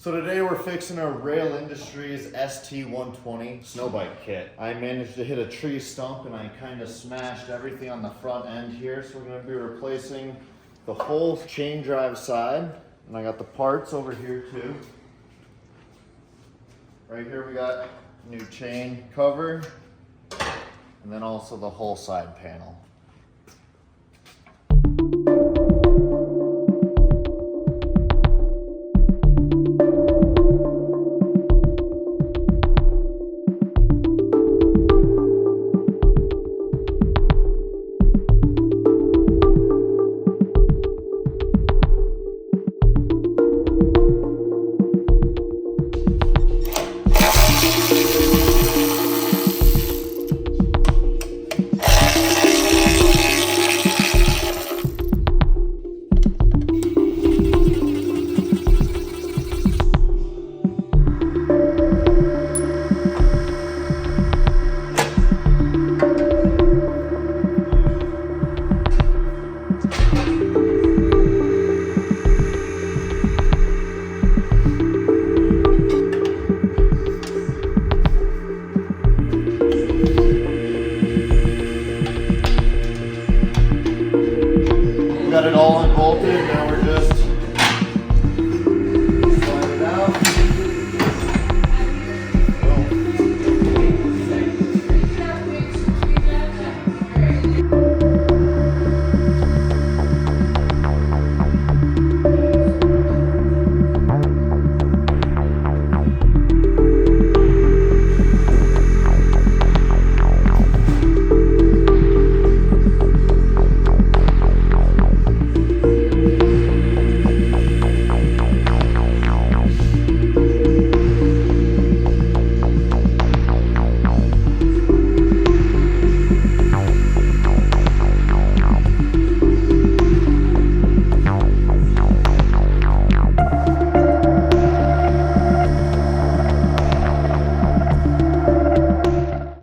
So today we're fixing our Rale Industries ST120 Snowbike Kit. I managed to hit a tree stump and I kind of smashed everything on the front end here. So we're going to be replacing the whole chain drive side. And I got the parts over here too. Right here we got new chain cover and then also the whole side panel.